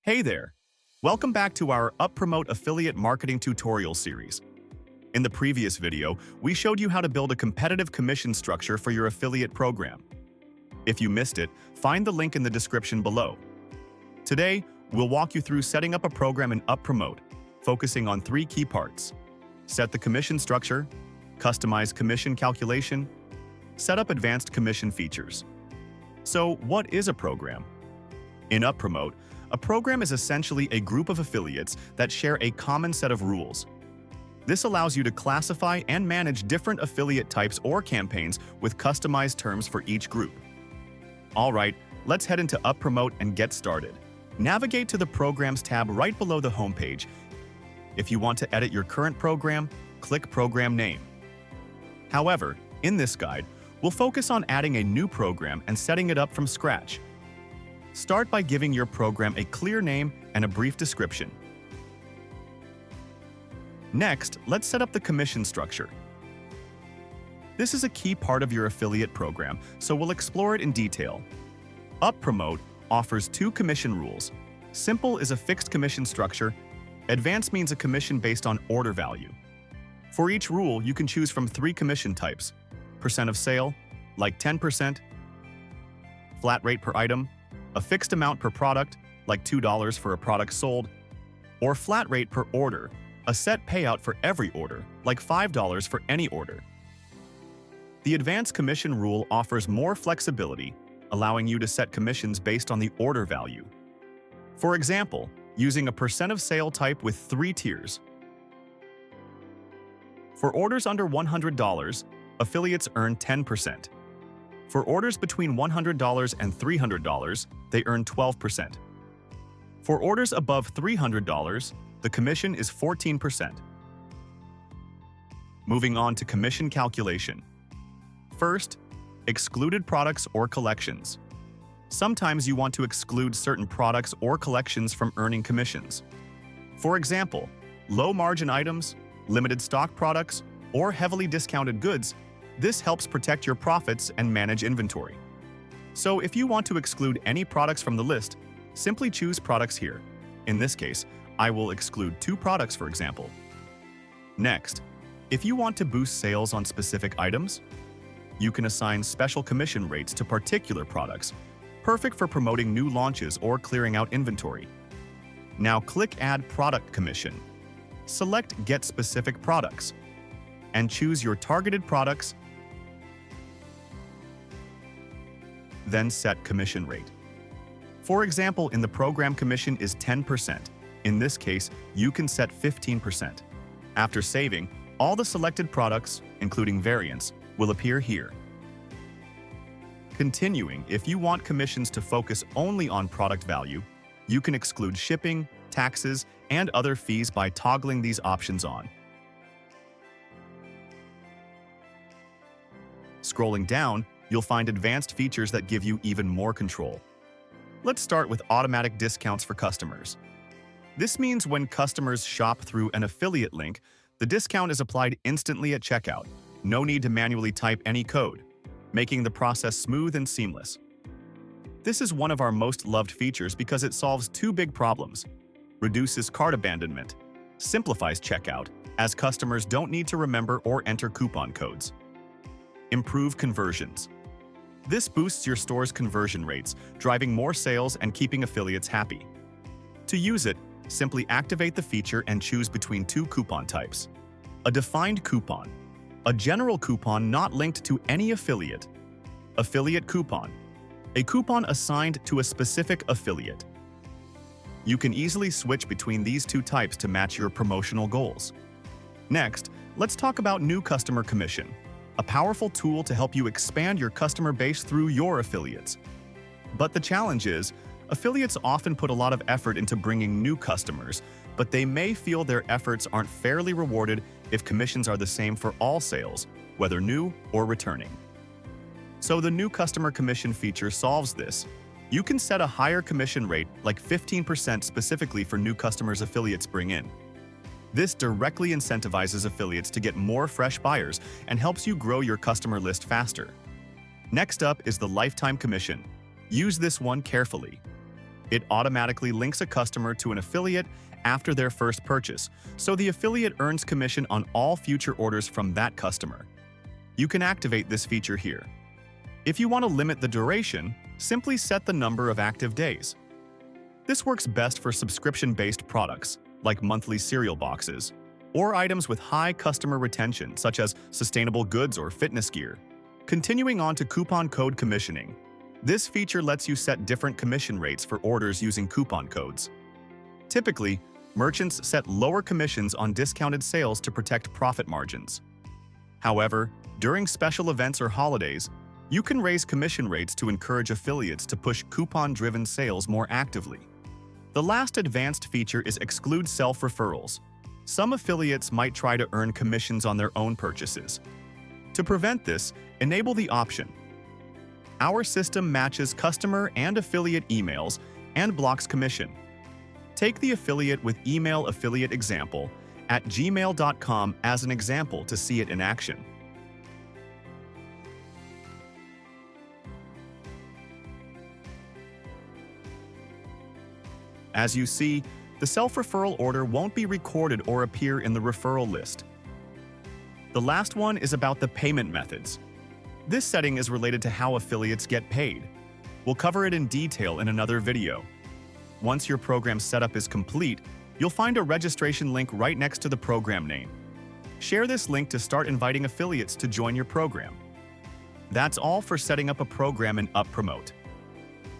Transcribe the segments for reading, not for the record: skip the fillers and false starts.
Hey there! Welcome back to our UpPromote affiliate marketing tutorial series. In the previous video, we showed you how to build a competitive commission structure for your affiliate program. If you missed it, find the link in the description below. Today, we'll walk you through setting up a program in UpPromote, focusing on 3 key parts: set the commission structure, customize commission calculation, set up advanced commission features. So, what is a program? In UpPromote, a program is essentially a group of affiliates that share a common set of rules. This allows you to classify and manage different affiliate types or campaigns with customized terms for each group. Alright, let's head into UpPromote and get started. Navigate to the Programs tab right below the homepage. If you want to edit your current program, click Program Name. However, in this guide, we'll focus on adding a new program and setting it up from scratch. Start by giving your program a clear name and a brief description. Next, let's set up the commission structure. This is a key part of your affiliate program, so we'll explore it in detail. UpPromote offers 2 commission rules. Simple is a fixed commission structure. Advanced means a commission based on order value. For each rule, you can choose from 3 commission types: percent of sale, like 10%, flat rate per item, a fixed amount per product, like $2 for a product sold, or flat rate per order, a set payout for every order, like $5 for any order. The advanced commission rule offers more flexibility, allowing you to set commissions based on the order value. For example, using a percent of sale type with 3 tiers. For orders under $100, affiliates earn 10%. For orders between $100 and $300, they earn 12%. For orders above $300, the commission is 14%. Moving on to commission calculation. First, excluded products or collections. Sometimes you want to exclude certain products or collections from earning commissions. For example, low-margin items, limited stock products, or heavily discounted goods. This helps protect your profits and manage inventory. So if you want to exclude any products from the list, simply choose Products here. In this case, I will exclude 2 products, for example. Next, if you want to boost sales on specific items, you can assign special commission rates to particular products, perfect for promoting new launches or clearing out inventory. Now click Add Product Commission. Select Get Specific Products, and choose your targeted products. Then set commission rate. For example, in the program, commission is 10%. In this case, you can set 15%. After saving, all the selected products, including variants, will appear here. Continuing, if you want commissions to focus only on product value, you can exclude shipping, taxes, and other fees by toggling these options on. Scrolling down, you'll find advanced features that give you even more control. Let's start with automatic discounts for customers. This means when customers shop through an affiliate link, the discount is applied instantly at checkout. No need to manually type any code, making the process smooth and seamless. This is one of our most loved features because it solves 2 big problems: reduces cart abandonment, simplifies checkout, as customers don't need to remember or enter coupon codes. Improve conversions. This boosts your store's conversion rates, driving more sales and keeping affiliates happy. To use it, simply activate the feature and choose between 2 coupon types. A defined coupon, a general coupon not linked to any affiliate. Affiliate coupon, a coupon assigned to a specific affiliate. You can easily switch between these 2 types to match your promotional goals. Next, let's talk about new customer commission, a powerful tool to help you expand your customer base through your affiliates. But the challenge is, affiliates often put a lot of effort into bringing new customers, but they may feel their efforts aren't fairly rewarded if commissions are the same for all sales, whether new or returning. So the new customer commission feature solves this. You can set a higher commission rate, like 15% specifically for new customers affiliates bring in. This directly incentivizes affiliates to get more fresh buyers and helps you grow your customer list faster. Next up is the lifetime commission. Use this one carefully. It automatically links a customer to an affiliate after their first purchase, so the affiliate earns commission on all future orders from that customer. You can activate this feature here. If you want to limit the duration, simply set the number of active days. This works best for subscription-based products, like monthly cereal boxes, or items with high customer retention, such as sustainable goods or fitness gear. Continuing on to coupon code commissioning. This feature lets you set different commission rates for orders using coupon codes. Typically, merchants set lower commissions on discounted sales to protect profit margins. However, during special events or holidays, you can raise commission rates to encourage affiliates to push coupon-driven sales more actively. The last advanced feature is exclude self-referrals. Some affiliates might try to earn commissions on their own purchases. To prevent this, enable the option. Our system matches customer and affiliate emails and blocks commission. Take the affiliate with email affiliate example at gmail.com as an example to see it in action. As you see, the self-referral order won't be recorded or appear in the referral list. The last one is about the payment methods. This setting is related to how affiliates get paid. We'll cover it in detail in another video. Once your program setup is complete, you'll find a registration link right next to the program name. Share this link to start inviting affiliates to join your program. That's all for setting up a program in UpPromote.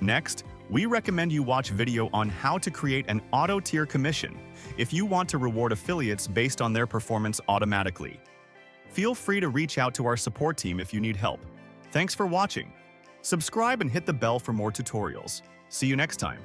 Next, we recommend you watch video on how to create an auto-tier commission if you want to reward affiliates based on their performance automatically. Feel free to reach out to our support team if you need help. Thanks for watching. Subscribe and hit the bell for more tutorials. See you next time.